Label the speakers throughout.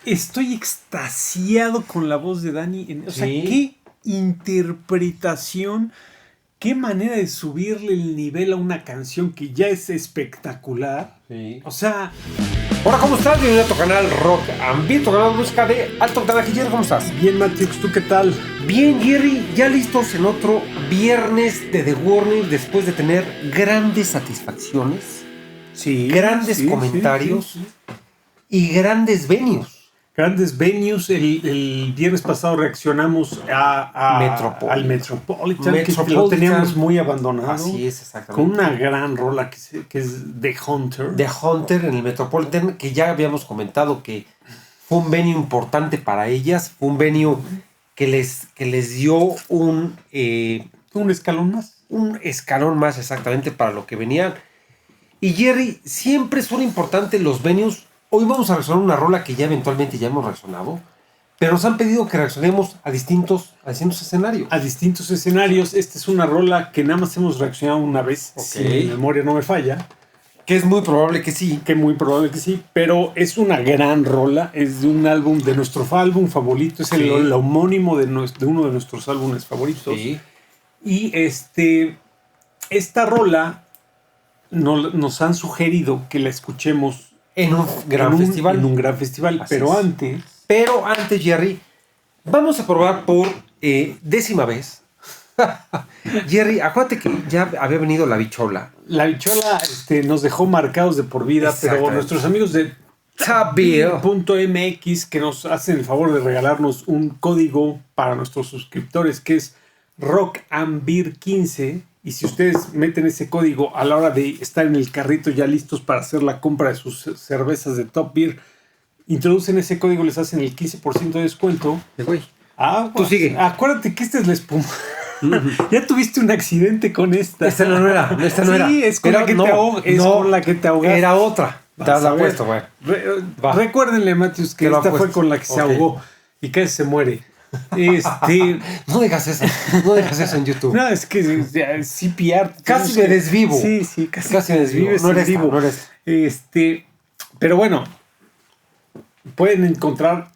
Speaker 1: estoy extasiado con la voz de Dani. O sea, qué interpretación, qué manera de subirle el nivel a una canción que ya es espectacular.
Speaker 2: Sí.
Speaker 1: O sea...
Speaker 2: Hola, ¿cómo estás? Bienvenido a tu canal Rock and Beat, tu canal de música de alto octanaje. Jerry, ¿cómo estás?
Speaker 1: Bien, Matrix, ¿tú qué tal?
Speaker 2: Bien, Jerry, ya listos en otro viernes de The Warning después de tener grandes satisfacciones, grandes comentarios y grandes venues.
Speaker 1: Grandes venues. El viernes pasado reaccionamos al Metropolitan, que lo teníamos muy abandonado.
Speaker 2: Así es, exactamente.
Speaker 1: Con una gran rola que es The Hunter.
Speaker 2: The Hunter en el Metropolitan, que ya habíamos comentado que fue un venue importante para ellas. Fue un venue que les dio un
Speaker 1: escalón más.
Speaker 2: Un escalón más, exactamente, para lo que venían. Y Jerry, siempre son importantes los venues. Hoy vamos a reaccionar una rola que ya eventualmente ya hemos reaccionado, pero nos han pedido que reaccionemos a distintos escenarios.
Speaker 1: A distintos escenarios. Esta es una rola que nada más hemos reaccionado una vez, si mi memoria no me falla.
Speaker 2: Que es muy probable que sí.
Speaker 1: Pero es una gran rola. Es de un álbum, de nuestro álbum favorito. Es el homónimo de uno de nuestros álbumes favoritos.
Speaker 2: Sí.
Speaker 1: Y esta rola nos han sugerido que la escuchemos
Speaker 2: en un gran festival.
Speaker 1: Pero antes,
Speaker 2: Jerry, vamos a probar por décima vez. Jerry, acuérdate que ya había venido la bichola.
Speaker 1: La bichola nos dejó marcados de por vida, pero nuestros amigos de Topbeer.mx, que nos hacen el favor de regalarnos un código para nuestros suscriptores, que es Rock and Beer 15. Y si ustedes meten ese código a la hora de estar en el carrito ya listos para hacer la compra de sus cervezas de Top Beer, introducen ese código, les hacen el 15% de descuento.
Speaker 2: Tú sigue.
Speaker 1: Acuérdate que esta es la espuma. Ya tuviste un accidente con esta.
Speaker 2: Esta no era.
Speaker 1: Sí, es con la que te ahogas. Con la que te ahogaste.
Speaker 2: Era otra.
Speaker 1: Te has puesto, güey. Recuérdenle, Matthews, que esta fue con la que se ahogó y casi se muere.
Speaker 2: No dejas eso en YouTube.
Speaker 1: No, es que CPR.
Speaker 2: Casi me desvivo.
Speaker 1: Sí, casi me desvivo.
Speaker 2: No eres vivo.
Speaker 1: Pero bueno, pueden encontrar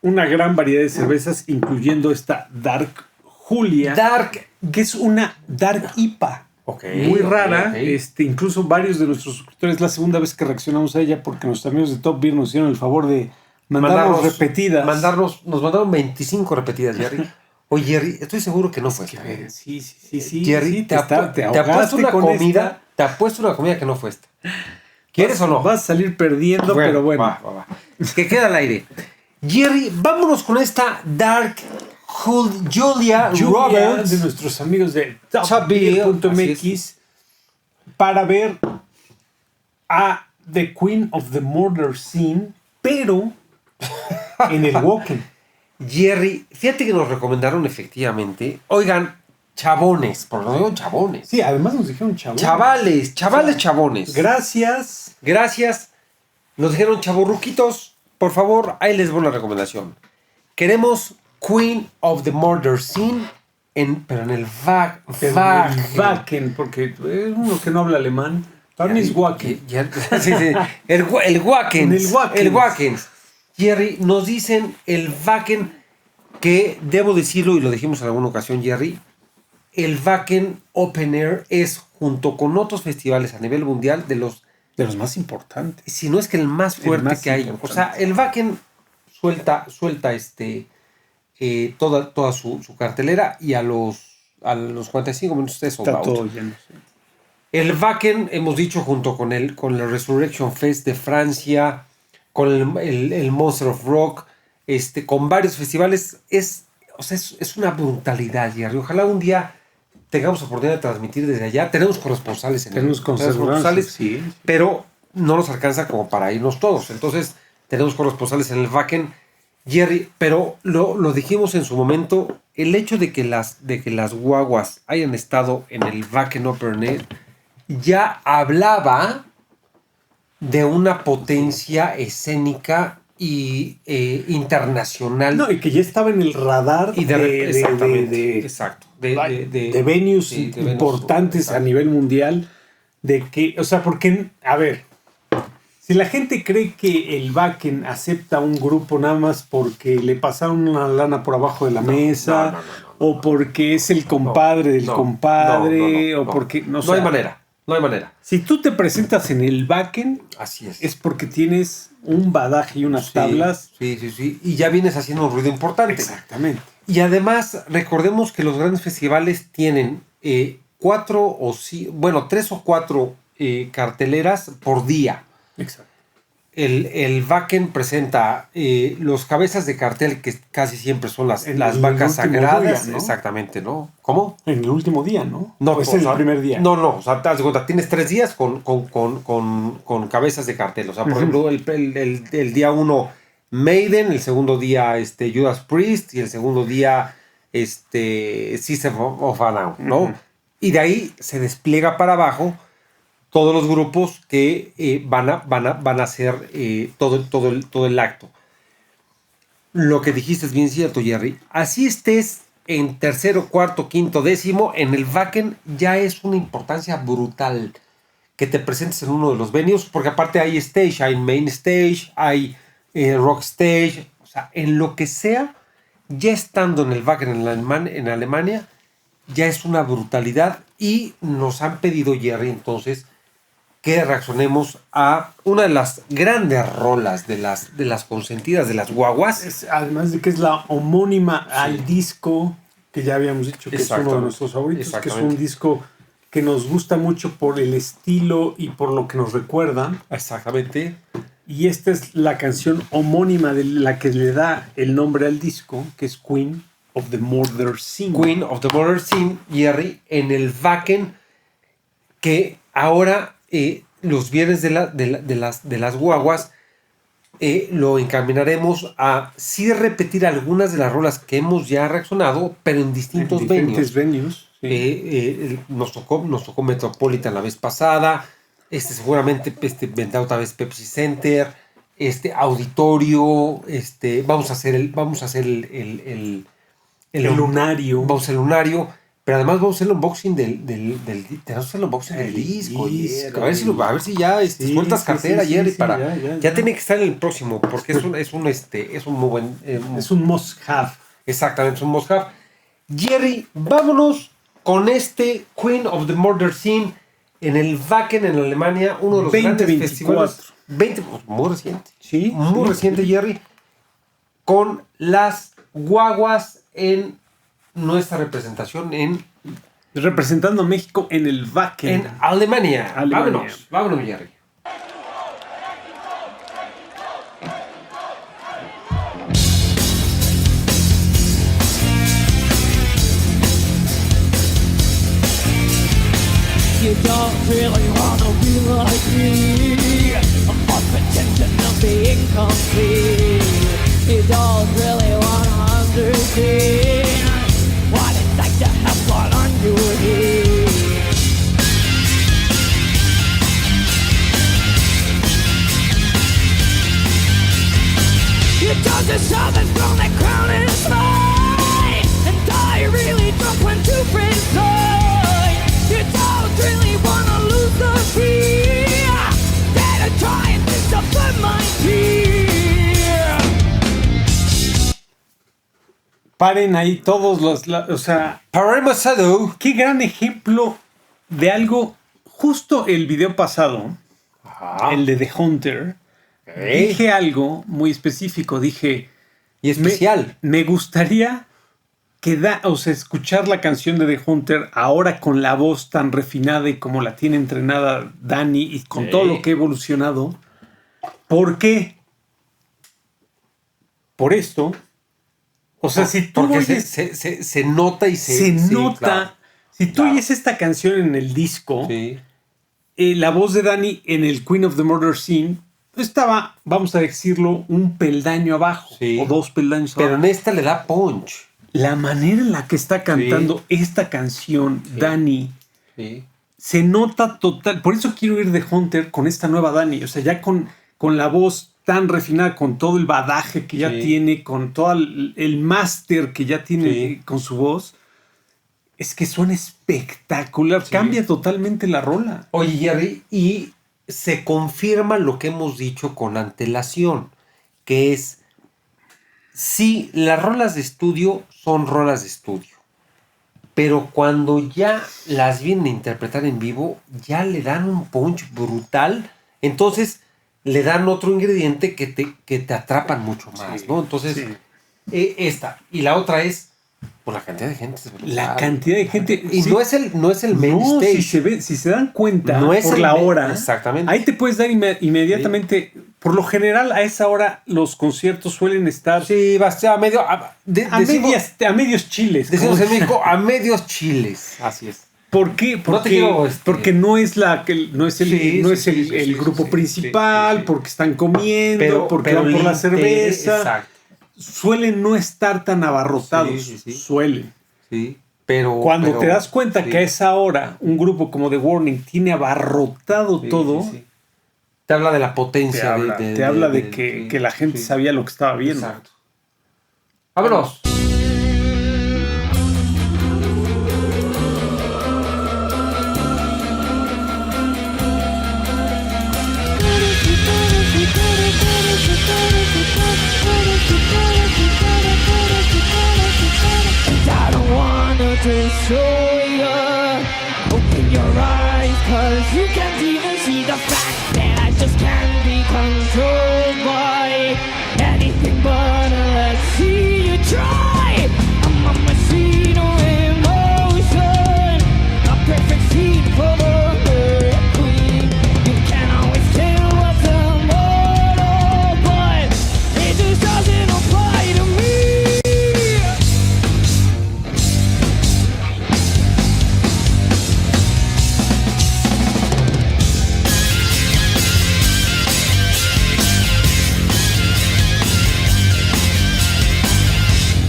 Speaker 1: una gran variedad de cervezas, incluyendo esta Dark Julia. Que es una Dark IPA. Muy rara. Incluso varios de nuestros suscriptores, la segunda vez que reaccionamos a ella, porque nuestros amigos de Top Beer nos hicieron el favor de mandarnos repetidas.
Speaker 2: Nos mandaron 25 repetidas, Jerry. Oye, Jerry, estoy seguro que no fue esta.
Speaker 1: Sí.
Speaker 2: Jerry, te apuesto una comida. Te apuesto una comida que no fue esta. ¿Quieres o no?
Speaker 1: Vas a salir perdiendo, pero bueno.
Speaker 2: Va. Que queda al aire. Jerry, vámonos con esta Dark Julia Roberts
Speaker 1: de nuestros amigos de Topbeer.mx para ver a The Queen of the Murder Scene, pero en el Wacken.
Speaker 2: Jerry, fíjate que nos recomendaron efectivamente. Oigan, chabones, por lo menos chabones.
Speaker 1: Sí, además nos dijeron chabones.
Speaker 2: Chabones.
Speaker 1: Gracias.
Speaker 2: Nos dijeron chavorruquitos. Por favor, ahí les voy la recomendación. Queremos Queen of the Murder Scene, pero en el
Speaker 1: Wacken, porque es uno que no habla alemán. Para mí es Wacken.
Speaker 2: El Wacken.
Speaker 1: El
Speaker 2: Wacken. Jerry, nos dicen el Wacken, que debo decirlo y lo dijimos en alguna ocasión, Jerry, el Wacken Open Air es, junto con otros festivales a nivel mundial, de los
Speaker 1: más importantes.
Speaker 2: Si no es que el más fuerte que hay.
Speaker 1: Importante.
Speaker 2: O sea, el Wacken suelta toda su cartelera, y a los 45 minutos de sold out.
Speaker 1: Todo lleno, sí.
Speaker 2: El Wacken, hemos dicho, junto con el Resurrection Fest de Francia, con el Monster of Rock, con varios festivales, es una brutalidad, Jerry. Ojalá un día tengamos oportunidad de transmitir desde allá. Tenemos corresponsales
Speaker 1: sí.
Speaker 2: Pero no nos alcanza como para irnos todos. Entonces, tenemos corresponsales en el Wacken, Jerry, pero lo dijimos en su momento, el hecho de que las guaguas hayan estado en el Wacken Open Air ya hablaba de una potencia escénica y internacional.
Speaker 1: No, y que ya estaba en el radar
Speaker 2: de
Speaker 1: venues importantes a nivel mundial. De que, o sea, porque, a ver, Si la gente cree que el Wacken acepta un grupo nada más porque le pasaron una lana por abajo de la mesa, o porque es el compadre del compadre, o porque...
Speaker 2: No hay manera, no hay manera.
Speaker 1: Si tú te presentas en el Wacken,
Speaker 2: así
Speaker 1: es porque tienes un badaje y unas tablas.
Speaker 2: Sí. Y ya vienes haciendo un ruido importante.
Speaker 1: Exactamente.
Speaker 2: Y además, recordemos que los grandes festivales tienen 3 o 4 carteleras por día.
Speaker 1: Exacto.
Speaker 2: El Wacken presenta los cabezas de cartel, que casi siempre son las vacas sagradas.
Speaker 1: Día, ¿no?
Speaker 2: Exactamente, ¿no? ¿Cómo?
Speaker 1: En el último día, ¿no?
Speaker 2: No,
Speaker 1: es el primer día.
Speaker 2: No, o sea, te das cuenta, tienes 3 días con cabezas de cartel. O sea, por ejemplo, el día 1, Maiden, el segundo día, Judas Priest, y el segundo día, System of a Down, ¿no? Y de ahí se despliega para abajo todos los grupos que van a hacer todo el acto. Lo que dijiste es bien cierto, Jerry. Así estés en tercero, cuarto, quinto, décimo, en el Wacken ya es una importancia brutal que te presentes en uno de los venues, porque aparte hay stage, hay main stage, hay rock stage, o sea, en lo que sea, ya estando en el Wacken en Alemania, ya es una brutalidad, y nos han pedido, Jerry, entonces, que reaccionemos a una de las grandes rolas de las consentidas de las guaguas.
Speaker 1: Además de que es la homónima al disco que ya habíamos dicho que es uno de nuestros favoritos, que es un disco que nos gusta mucho por el estilo y por lo que nos recuerda.
Speaker 2: Exactamente.
Speaker 1: Y esta es la canción homónima de la que le da el nombre al disco, que es Queen of the Murder Scene.
Speaker 2: Queen of the Murder Scene, Jerry, en el Wacken, que ahora... los viernes de las guaguas lo encaminaremos a sí repetir algunas de las rolas que hemos ya reaccionado, pero en distintos
Speaker 1: venues.
Speaker 2: Sí. Nos tocó Metropolitan la vez pasada, seguramente vendrá otra vez Pepsi Center, Auditorio, vamos a hacer el Lunario. Vamos a hacer el Lunario. Pero además vamos a hacer el unboxing tenemos el unboxing del disco. A ver si ya sueltas cartera, Jerry, ya tiene que estar en el próximo, porque es un muy buen...
Speaker 1: es un must have.
Speaker 2: Exactamente, es un must have. Jerry, vámonos con Queen of the Murder Scene en el Wacken en Alemania, uno de los grandes festivales. Muy reciente.
Speaker 1: Sí.
Speaker 2: Muy reciente, Jerry. Con las guaguas en nuestra representación
Speaker 1: representando a México en el Wacken
Speaker 2: en Alemania. Vámonos, Jerry.
Speaker 3: You don't really wanna be like me, for pretension of being complete. You don't really wanna understand what it's like to have blood on your head. You don't deserve the throne that crown is mine, and I really don't want to resign. You don't really wanna lose the fear, better try and discipline my fear.
Speaker 1: Paren ahí todos o sea,
Speaker 2: Paramasado.
Speaker 1: qué gran ejemplo de algo. Justo el video pasado, el de The Hunter, dije algo muy específico. Dije,
Speaker 2: y especial.
Speaker 1: Me gustaría escuchar la canción de The Hunter ahora con la voz tan refinada y como la tiene entrenada Dani y con todo lo que ha evolucionado. ¿Por qué? Por esto. O sea, si tú
Speaker 2: porque
Speaker 1: oyes,
Speaker 2: se nota y se
Speaker 1: nota. Claro. Si tú
Speaker 2: Claro.
Speaker 1: oyes esta canción en el disco, la voz de Dani en el Queen of the Murder Scene estaba, vamos a decirlo, un peldaño abajo o 2 peldaños abajo.
Speaker 2: Pero en esta le da punch.
Speaker 1: La manera en la que está cantando esta canción, Dani, se nota total. Por eso quiero ir de Hunter con esta nueva Dani. O sea, ya con la voz tan refinada, con todo el badaje que ya tiene, con todo el máster que ya tiene con su voz. Es que suena espectacular. Cambia totalmente la rola.
Speaker 2: Oye, Jerry, y se confirma lo que hemos dicho con antelación, que es, sí, las rolas de estudio son rolas de estudio, pero cuando ya las vienen a interpretar en vivo, ya le dan un punch brutal, entonces le dan otro ingrediente que te atrapan mucho más,
Speaker 1: Sí,
Speaker 2: ¿no? Entonces,
Speaker 1: sí.
Speaker 2: esta. Y la otra es, pues la cantidad de gente. Es brutal.
Speaker 1: La cantidad de gente.
Speaker 2: Y
Speaker 1: sí.
Speaker 2: no es el main
Speaker 1: No,
Speaker 2: stage.
Speaker 1: si se dan cuenta
Speaker 2: No es
Speaker 1: por
Speaker 2: el
Speaker 1: la
Speaker 2: main-
Speaker 1: hora,
Speaker 2: exactamente.
Speaker 1: ahí te puedes dar inmediatamente. Por lo general, a esa hora los conciertos suelen estar
Speaker 2: Sí, va a ser a medio.
Speaker 1: a medios chiles.
Speaker 2: Decimos
Speaker 1: como-
Speaker 2: en México, a medios chiles. Así es.
Speaker 1: ¿Por qué?
Speaker 2: No te quiero,
Speaker 1: Porque no es no es el,
Speaker 2: Sí,
Speaker 1: no
Speaker 2: sí,
Speaker 1: es
Speaker 2: sí,
Speaker 1: el,
Speaker 2: sí,
Speaker 1: el
Speaker 2: sí,
Speaker 1: grupo
Speaker 2: sí,
Speaker 1: principal,
Speaker 2: sí, sí.
Speaker 1: porque están comiendo, porque van por
Speaker 2: el
Speaker 1: la cerveza.
Speaker 2: Exacto.
Speaker 1: Suelen no estar tan abarrotados.
Speaker 2: Sí, sí, sí.
Speaker 1: Suelen.
Speaker 2: Sí. Pero.
Speaker 1: Cuando te das cuenta
Speaker 2: sí.
Speaker 1: que a esa hora un grupo como The Warning tiene abarrotado
Speaker 2: Sí,
Speaker 1: todo,
Speaker 2: sí, sí. Te habla de la potencia.
Speaker 1: te habla de que la gente
Speaker 2: sí.
Speaker 1: sabía lo que estaba viendo.
Speaker 2: Exacto. Vámonos.
Speaker 3: I don't wanna destroy you. Open your eyes, cause you can't even see the fact that I just can't be controlled by anything but let's see you try. I'm a machine of emotion, a perfect scene for the queen. You can always tell what's immortal, but it just doesn't apply to me.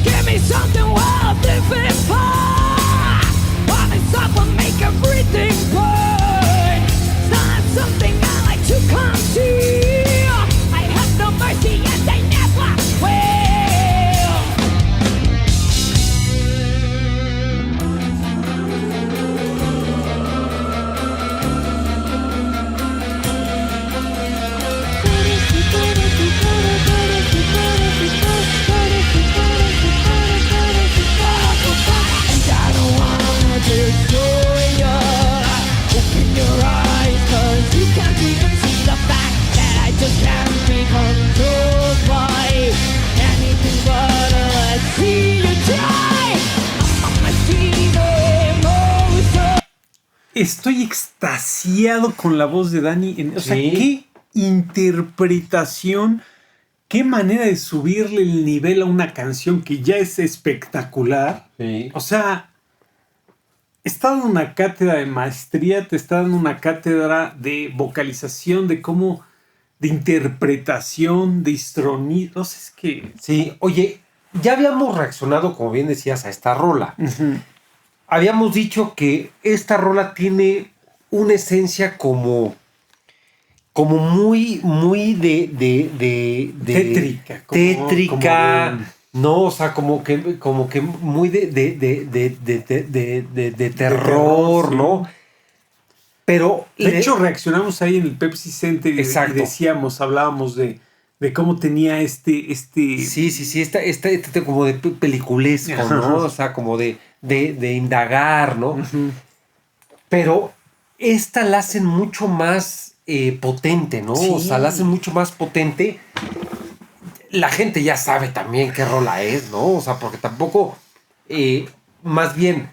Speaker 3: Give me something wild, different far. Wanna someone make everything burn. It's not something I like to conceal. I have no mercy and I never will. And I don't wanna destroy you. Open your eyes, cause you can't even see the fact that I just can't be controlled by anything but let's see you try. I'm a machine of emotion.
Speaker 1: Estoy extasiado con la voz de Dani. O sea,
Speaker 2: Sí.
Speaker 1: qué interpretación, qué manera de subirle el nivel a una canción que ya es espectacular.
Speaker 2: Sí.
Speaker 1: O sea, está dando una cátedra de maestría, te está dando una cátedra de vocalización, de cómo, de interpretación, de histronido. O sea, es que...
Speaker 2: Sí, oye, ya habíamos reaccionado, como bien decías, a esta rola. Habíamos dicho que esta rola tiene una esencia como muy
Speaker 1: Tétrica,
Speaker 2: tétrica,
Speaker 1: como de-
Speaker 2: no, o sea, como que muy de terror,
Speaker 1: sí.
Speaker 2: ¿no? Pero
Speaker 1: De hecho, reaccionamos ahí en el Pepsi Center y
Speaker 2: Exacto.
Speaker 1: decíamos, hablábamos de cómo tenía este
Speaker 2: sí, esta como de peliculesco,
Speaker 1: Ajá.
Speaker 2: ¿no? O sea, como de indagar, ¿no?
Speaker 1: Ujú.
Speaker 2: Pero esta la hacen mucho más potente, ¿no?
Speaker 1: Sí.
Speaker 2: O sea, la hacen mucho más potente. La gente ya sabe también qué rola es, ¿no? O sea, porque tampoco, más bien,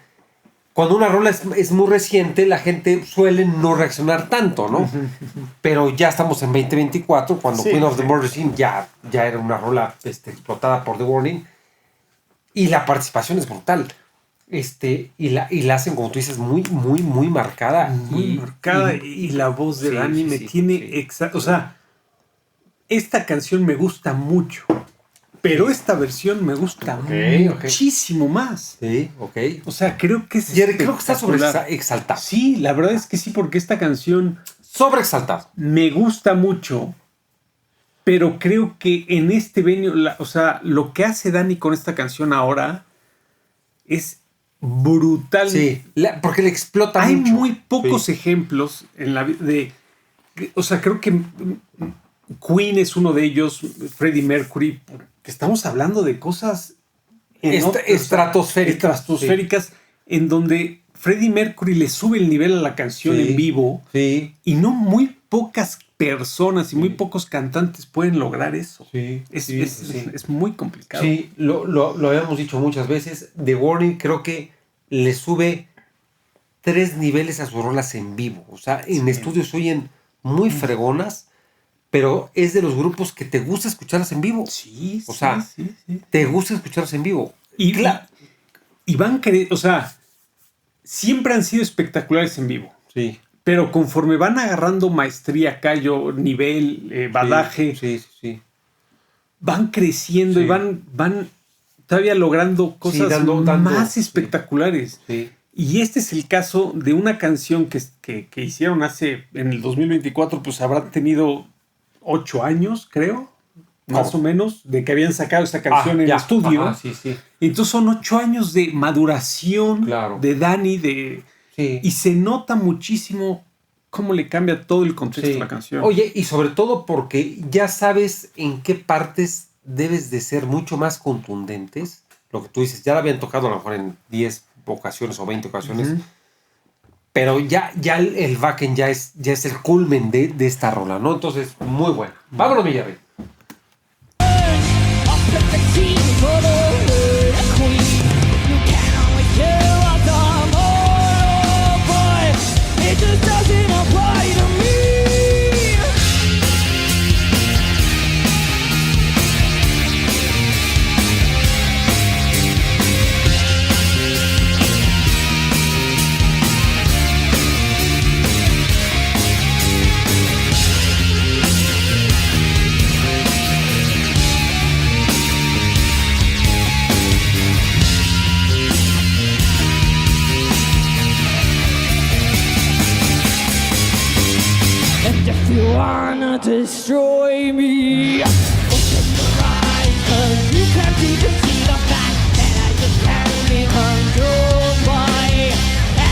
Speaker 2: cuando una rola es muy reciente, la gente suele no reaccionar tanto, ¿no? Pero ya estamos en 2024, cuando
Speaker 1: Sí,
Speaker 2: Queen of the
Speaker 1: sí.
Speaker 2: Murder Scene ya era una rola explotada por The Warning. Y la participación es brutal. Y la hacen, como tú dices, muy marcada.
Speaker 1: Muy marcada y la voz de
Speaker 2: Sí,
Speaker 1: Dani
Speaker 2: sí,
Speaker 1: me
Speaker 2: sí,
Speaker 1: tiene
Speaker 2: sí.
Speaker 1: exacto. O sea, esta canción me gusta mucho, pero esta versión me gusta
Speaker 2: Ok.
Speaker 1: muchísimo más.
Speaker 2: Sí, ok.
Speaker 1: O sea, creo que es
Speaker 2: Jerry, creo que está
Speaker 1: espectacular.
Speaker 2: exaltado.
Speaker 1: Sí, la verdad es que sí, porque esta canción
Speaker 2: Sobreexaltado.
Speaker 1: me gusta mucho, pero creo que en este venue, o sea, lo que hace Dani con esta canción ahora es brutal.
Speaker 2: Sí, porque le explota
Speaker 1: Hay
Speaker 2: mucho.
Speaker 1: muy pocos
Speaker 2: Sí.
Speaker 1: ejemplos en la de o sea, creo que Queen es uno de ellos, Freddie Mercury, que estamos hablando de cosas estratosféricas, en donde Freddie Mercury le sube el nivel a la canción en vivo, y no muy pocas personas y muy pocos cantantes pueden lograr eso. Es muy complicado.
Speaker 2: Sí, lo habíamos dicho muchas veces. The Warning creo que le sube 3 niveles a sus rolas en vivo. O sea, en estudios se oyen muy fregonas, pero es de los grupos que te gusta escucharlas en vivo.
Speaker 1: Sí,
Speaker 2: o sea, te gusta escucharlas en vivo.
Speaker 1: Y van o sea, siempre han sido espectaculares en vivo.
Speaker 2: Sí.
Speaker 1: Pero conforme van agarrando maestría, callo, nivel, badaje, van creciendo y van todavía logrando cosas más espectaculares.
Speaker 2: Sí.
Speaker 1: Y este es el caso de una canción que hicieron en el 2024, pues habrán tenido 8 años, creo, más o menos, de que habían sacado esta canción en estudio.
Speaker 2: Ajá, sí.
Speaker 1: Y entonces son 8 años de maduración de Dani, y se nota muchísimo cómo le cambia todo el contexto a la canción.
Speaker 2: Oye, y sobre todo porque ya sabes en qué partes debes de ser mucho más contundentes. Lo que tú dices, ya la habían tocado a lo mejor en 10 ocasiones o 20 ocasiones, pero ya el backend ya es el culmen de esta rola, ¿no? Entonces, muy bueno. Vámonos, mi Jerry.
Speaker 3: If you wanna destroy me, open your eyes, 'cause you can't even see the fact that I just can't be controlled by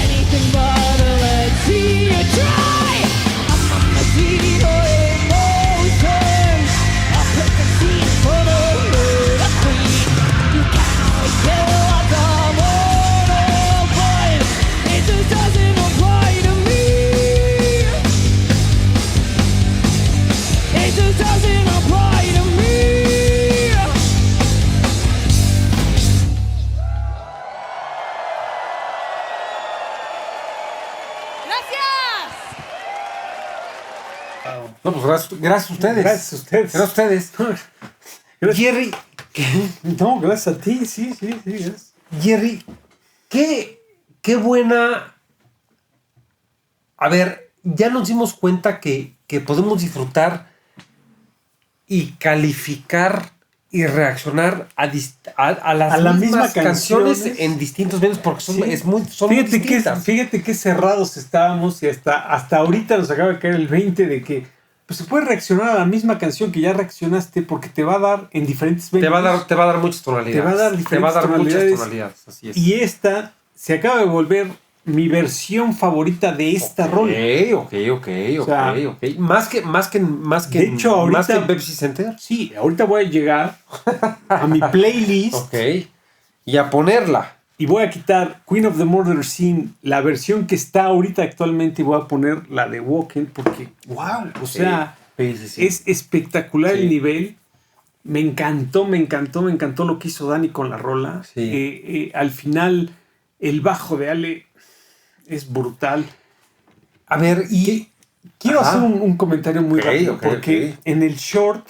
Speaker 3: anything but let's see you try. I'm a machine of emotions, a perfect scene for the queen. You can't always kill what's immortal, but it just doesn't apply to me. It just doesn't apply to me. Gracias.
Speaker 2: No, pues gracias a ustedes.
Speaker 1: Gracias a ustedes.
Speaker 2: Gracias a ustedes. Jerry,
Speaker 1: No, gracias a ti, sí, gracias.
Speaker 2: Jerry, qué buena. A ver, ya nos dimos cuenta que podemos disfrutar y calificar y reaccionar a las mismas canciones en distintos medios porque son muy distintas.
Speaker 1: Fíjate qué cerrados estábamos y hasta ahorita nos acaba de caer el 20 de que pues se puede reaccionar a la misma canción que ya reaccionaste porque te va a dar en diferentes medios.
Speaker 2: Te va a dar muchas tonalidades.
Speaker 1: Te va a dar
Speaker 2: muchas tonalidades. Así es.
Speaker 1: Y esta se acaba de volver mi versión favorita de esta rola.
Speaker 2: Ok. Más que
Speaker 1: de hecho, ahorita,
Speaker 2: más que Pepsi Center.
Speaker 1: Sí, ahorita voy a llegar a mi playlist.
Speaker 2: Ok. Y a ponerla.
Speaker 1: Y voy a quitar Queen of the Murder Scene, la versión que está ahorita actualmente, y voy a poner la de Walking porque, wow, o sea, es espectacular el nivel. Me encantó lo que hizo Dani con la rola.
Speaker 2: Sí.
Speaker 1: Al final, el bajo de Ale es brutal.
Speaker 2: A ver, y
Speaker 1: quiero hacer un comentario muy rápido, porque en el short,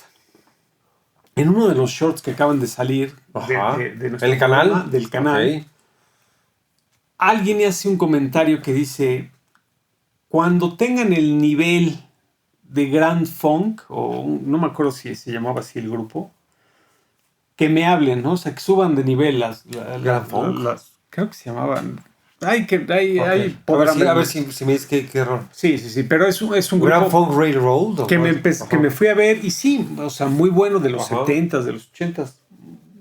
Speaker 1: en uno de los shorts que acaban de salir de nuestro programa, del canal, alguien hace un comentario que dice: cuando tengan el nivel de Grand Funk, o no me acuerdo si se llamaba así el grupo, que me hablen, ¿no? O sea, que suban de nivel
Speaker 2: Grand Funk.
Speaker 1: Creo que se llamaban. A ver
Speaker 2: si me dices qué error.
Speaker 1: Sí, pero es un grupo.
Speaker 2: Grand Funk Railroad.
Speaker 1: Que me fui a ver y sí, o sea, muy bueno, de los 70s, de los 80s.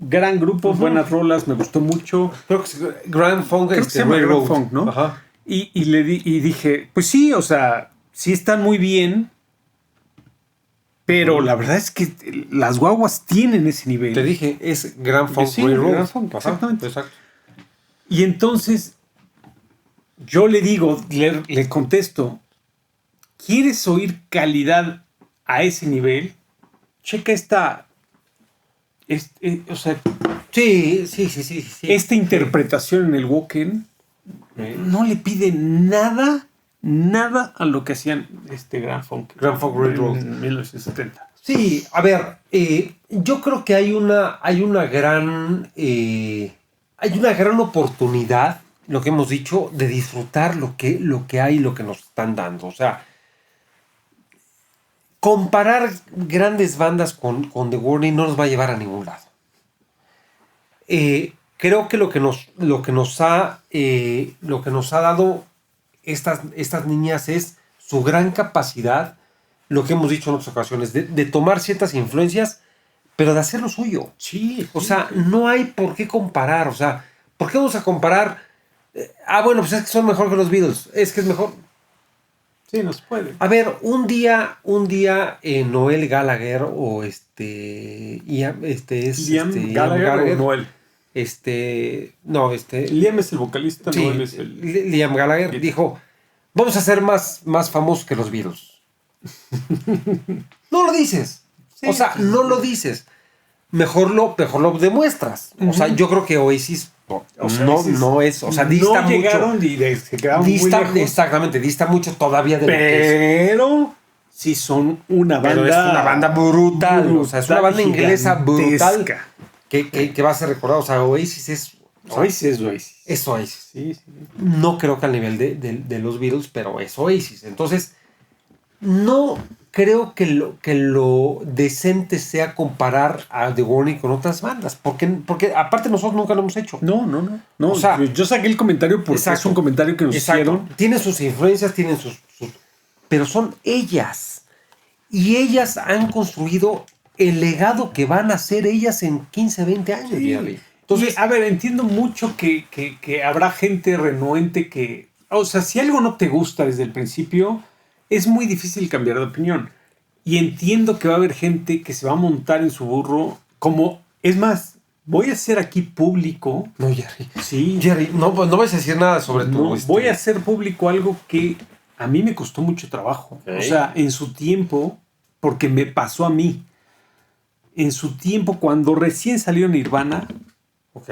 Speaker 1: Gran grupo, buenas rolas, me gustó mucho.
Speaker 2: Creo que Grand Funk
Speaker 1: es Grand Funk, ¿no?
Speaker 2: Ajá.
Speaker 1: Y dije, pues sí, o sea, sí están muy bien, Pero la verdad es que las guaguas tienen ese nivel.
Speaker 2: Te dije, es Grand Funk
Speaker 1: Sí,
Speaker 2: Railroad.
Speaker 1: Grand Funk, exactamente.
Speaker 2: Exacto.
Speaker 1: Y entonces yo le digo, le contesto, ¿quieres oír calidad a ese nivel? Checa o sea,
Speaker 2: Sí.
Speaker 1: esta interpretación en el Wacken no le pide nada a lo que hacían Grand Funk
Speaker 2: Railroad
Speaker 1: en 1970.
Speaker 2: Sí, a ver, yo creo que hay una gran oportunidad, lo que hemos dicho, de disfrutar lo que hay, lo que nos están dando. O sea, comparar grandes bandas con The Warning no nos va a llevar a ningún lado. Creo que lo que nos ha dado estas niñas es su gran capacidad, lo que hemos dicho en otras ocasiones, de tomar ciertas influencias, pero de hacer lo suyo.
Speaker 1: Sí.
Speaker 2: O sea, no hay por qué comparar. O sea, ¿por qué vamos a comparar? Bueno, pues es que son mejor que los Beatles. Es que es mejor.
Speaker 1: Sí, no se puede.
Speaker 2: A ver, un día Noel Gallagher o Liam
Speaker 1: Gallagher o Noel. Liam es el vocalista,
Speaker 2: sí,
Speaker 1: Noel es el...
Speaker 2: Liam Gallagher dijo, vamos a ser más famosos que los Beatles. No lo dices. Sí, o sea, no lo dices. Mejor lo demuestras. O sea, yo creo que Oasis no es. O sea, dista
Speaker 1: no llegaron
Speaker 2: mucho.
Speaker 1: Y se quedaron muy lejos.
Speaker 2: Exactamente, dista mucho todavía de lo que
Speaker 1: pero sí son una banda.
Speaker 2: Pero es una banda brutal. O sea, es una banda inglesa brutal que va a ser recordada. O sea, Oasis es.
Speaker 1: Oasis.
Speaker 2: Es Oasis.
Speaker 1: Sí.
Speaker 2: No creo que al nivel de los Beatles, pero es Oasis. Entonces, no creo que lo decente sea comparar a The Warning con otras bandas. Porque aparte nosotros nunca lo hemos hecho.
Speaker 1: No.
Speaker 2: O sea,
Speaker 1: yo saqué el comentario porque es un comentario que nos hicieron.
Speaker 2: Tienen sus influencias, tienen sus... Pero son ellas. Y ellas han construido el legado que van a ser ellas en 15, 20 años.
Speaker 1: Sí. Entonces, a ver, entiendo mucho que habrá gente renuente que... O sea, si algo no te gusta desde el principio, es muy difícil cambiar de opinión. Y entiendo que va a haber gente que se va a montar en su burro como... Es más, voy a hacer aquí público...
Speaker 2: No, Jerry.
Speaker 1: Sí.
Speaker 2: Jerry, no vas a decir nada sobre tu...
Speaker 1: Voy a hacer público algo que a mí me costó mucho trabajo. Okay. O sea, en su tiempo, porque me pasó a mí. En su tiempo, cuando recién salió Nirvana...
Speaker 2: Ok.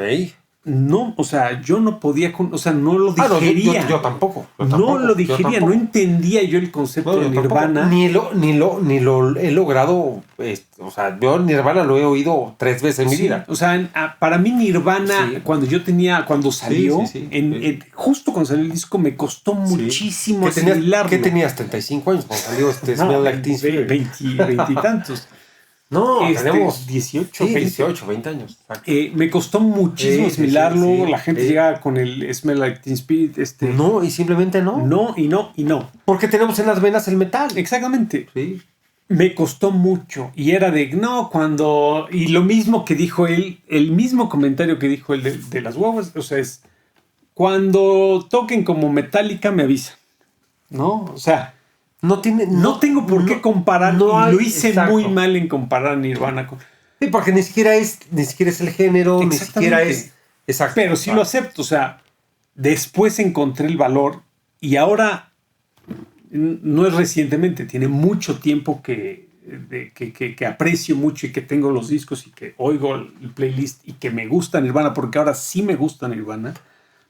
Speaker 1: No, o sea, yo no podía, o sea, no lo digería.
Speaker 2: No, yo tampoco.
Speaker 1: No lo digería, no entendía yo el concepto de Nirvana.
Speaker 2: Ni lo he logrado, o sea, yo Nirvana lo he oído 3 veces en mi vida.
Speaker 1: O sea, para mí Nirvana, cuando salió, justo cuando salió el disco, me costó muchísimo asimilarlo.
Speaker 2: ¿Qué tenías? 35 años cuando salió Smell Like Teen Spirit.
Speaker 1: 20 y tantos.
Speaker 2: No, tenemos
Speaker 1: 18,
Speaker 2: 20 años.
Speaker 1: Me costó muchísimo asimilarlo. Sí, la gente llegaba con el Smell Like Teen Spirit.
Speaker 2: No, y simplemente no.
Speaker 1: No.
Speaker 2: Porque tenemos en las venas el metal.
Speaker 1: Exactamente.
Speaker 2: Sí.
Speaker 1: Me costó mucho. Y era de, cuando... Y lo mismo que dijo él, el mismo comentario que dijo él de las guaguas, o sea, es, cuando toquen como Metallica me avisan. ¿No? O sea... No tengo por qué comparar. Lo hice muy mal en comparar a Nirvana con...
Speaker 2: Sí, porque ni siquiera es el género, ni siquiera es...
Speaker 1: Exacto. Pero sí lo acepto. O sea, después encontré el valor y ahora no es recientemente, tiene mucho tiempo que aprecio mucho y que tengo los discos y que oigo el playlist y que me gusta Nirvana, porque ahora sí me gusta Nirvana.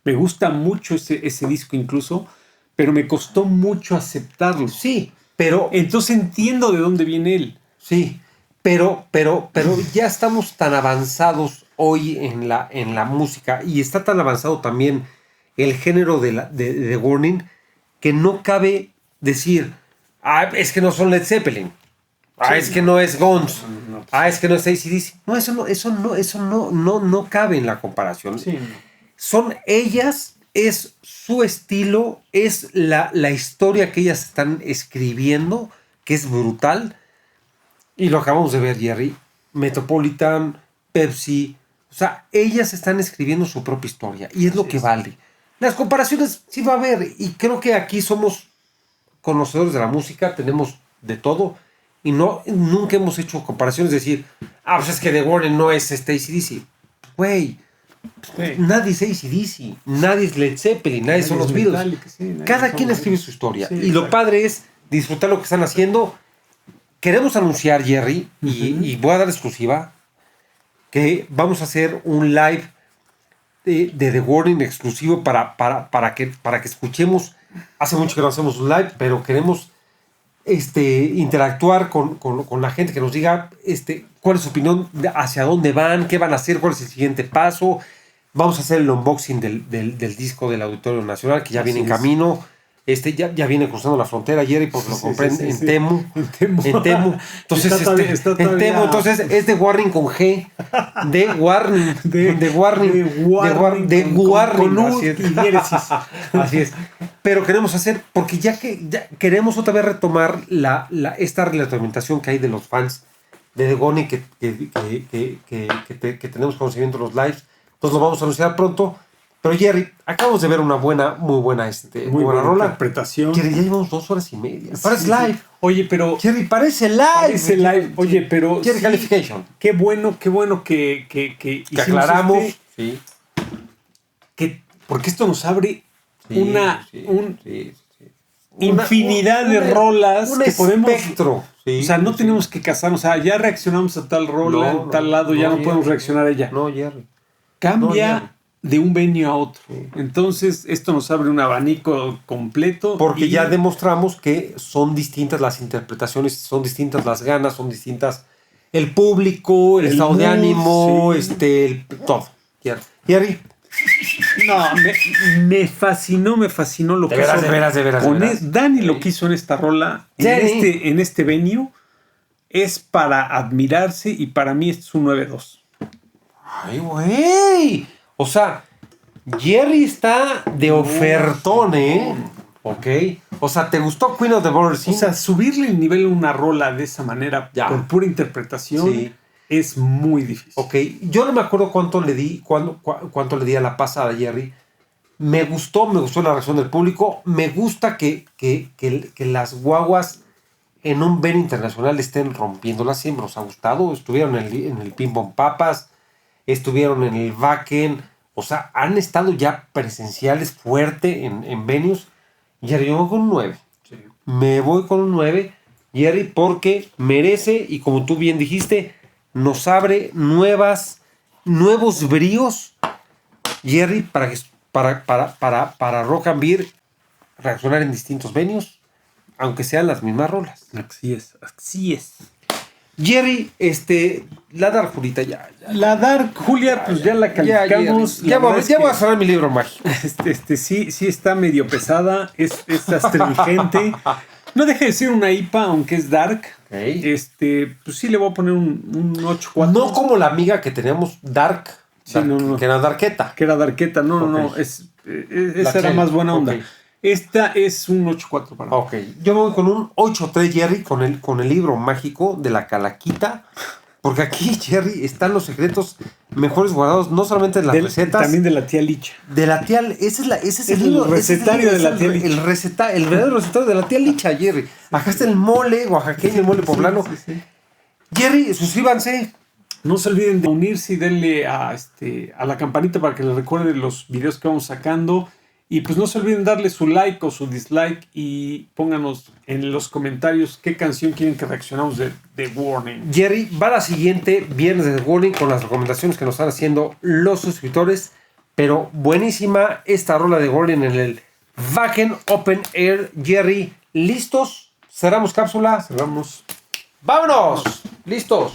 Speaker 1: Me gusta mucho ese disco incluso. Pero me costó mucho aceptarlo.
Speaker 2: Sí, pero...
Speaker 1: Entonces entiendo de dónde viene él.
Speaker 2: Sí, pero ya estamos tan avanzados hoy en la música y está tan avanzado también el género de Warning que no cabe decir, es que no son Led Zeppelin, es que no es Guns, es que no es AC/DC. No, eso no cabe en la comparación.
Speaker 1: Sí.
Speaker 2: Son ellas... Es su estilo, es la historia que ellas están escribiendo, que es brutal. Y lo acabamos de ver, Jerry. Metropolitan, Pepsi. O sea, ellas están escribiendo su propia historia. Y es lo que vale. Las comparaciones sí va a haber. Y creo que aquí somos conocedores de la música. Tenemos de todo. y nunca hemos hecho comparaciones de decir, pues es que The Warning no es AC/DC. Güey, nadie es AC/DC, nadie es Led Zeppelin, nadie son los Beatles. Cada quien escribe su historia. Y lo padre es disfrutar lo que están haciendo. Queremos anunciar, Jerry, y voy a dar exclusiva, que vamos a hacer un live de The Warning exclusivo para que escuchemos. Hace mucho que no hacemos un live, pero queremos interactuar con la gente, que nos diga cuál es su opinión, hacia dónde van, qué van a hacer, cuál es el siguiente paso. Vamos a hacer el unboxing del disco del Auditorio Nacional, que ya viene en camino. Ya viene cruzando la frontera, Jerry, porque lo compré en Temu. En Temu. Entonces, en Temu, entonces es de Warning con G. De Warning. De Warning. Así es. Pero queremos hacer, porque ya queremos otra vez retomar esta reglamentación que hay de los fans de The Warning que tenemos conocimiento de los lives. Entonces lo vamos a anunciar pronto. Pero Jerry, acabamos de ver una muy buena rola.
Speaker 1: Interpretación.
Speaker 2: Jerry, ya llevamos 2 horas y media. Parece live.
Speaker 1: Sí. Oye, pero...
Speaker 2: Jerry, parece live.
Speaker 1: Oye, pero...
Speaker 2: Jerry, calification.
Speaker 1: Qué bueno que
Speaker 2: aclaramos. Sí.
Speaker 1: Porque esto nos abre una infinidad de rolas
Speaker 2: un
Speaker 1: que podemos...
Speaker 2: espectro. Sí,
Speaker 1: o sea, no tenemos que casarnos. O sea, ya reaccionamos a tal rola, en tal lado, ya no podemos reaccionar a ella.
Speaker 2: No, Jerry.
Speaker 1: Cambia de un venue a otro. Entonces, esto nos abre un abanico completo.
Speaker 2: Porque ya demostramos que son distintas las interpretaciones, son distintas las ganas, son distintas el público, el estado de ánimo, todo. Jerry.
Speaker 1: No, me fascinó lo que hizo.
Speaker 2: De veras.
Speaker 1: Dani lo que hizo en esta rola, en este venue, es para admirarse, y para mí este es un 9-2.
Speaker 2: ¡Ay, güey! O sea, Jerry está de ofertón, ¿eh? Ok. O sea, ¿te gustó Queen of the Border Scene?
Speaker 1: O sea, subirle el nivel a una rola de esa manera, por pura interpretación, es muy difícil.
Speaker 2: Ok. Yo no me acuerdo cuánto le di a la pasada, Jerry. Me gustó la reacción del público. Me gusta que las guaguas en un venue internacional estén rompiéndola. Siempre nos ha gustado. Estuvieron en el Ping Pong Papas. Estuvieron en el Wacken, o sea, han estado ya presenciales fuerte en venues. Jerry, yo voy con un 9. Sí. Me voy con un 9, Jerry, porque merece, y como tú bien dijiste, nos abre nuevos bríos, Jerry, para Rock and Beer reaccionar en distintos venues, aunque sean las mismas rolas.
Speaker 1: Así es.
Speaker 2: Jerry, la Dark Julita ya.
Speaker 1: La Dark Julia, pues ya la calificamos.
Speaker 2: Ya voy a cerrar mi libro mágico.
Speaker 1: Sí está medio pesada, es astringente. No deja de ser una IPA, aunque es Dark.
Speaker 2: Okay.
Speaker 1: Pues sí le voy a poner un 8-4.
Speaker 2: No como la amiga que teníamos Dark.
Speaker 1: Sí, no.
Speaker 2: Que era Darketa.
Speaker 1: No. Esa era más buena onda. Okay. Esta es un 8-4 para mí.
Speaker 2: Ok. Yo me voy con un 8-3, Jerry, con el libro mágico de la Calaquita. Porque aquí, Jerry, están los secretos mejores guardados, no solamente de las recetas.
Speaker 1: También de la tía Licha.
Speaker 2: De la tía... Ese es el
Speaker 1: recetario de la tía Licha.
Speaker 2: El verdadero recetario de la tía Licha, Jerry. Acá está el mole oaxaqueño, el mole poblano. Sí. Jerry, suscríbanse.
Speaker 1: No se olviden de unirse y denle a la campanita para que les recuerden los videos que vamos sacando. Y pues no se olviden darle su like o su dislike, y pónganos en los comentarios qué canción quieren que reaccionamos de The Warning.
Speaker 2: Jerry, va la siguiente viernes de The Warning con las recomendaciones que nos están haciendo los suscriptores. Pero buenísima esta rola de Warning en el Wacken Open Air. Jerry, ¿listos? ¿Cerramos cápsula?
Speaker 1: Cerramos.
Speaker 2: ¡Vámonos! ¡Listos!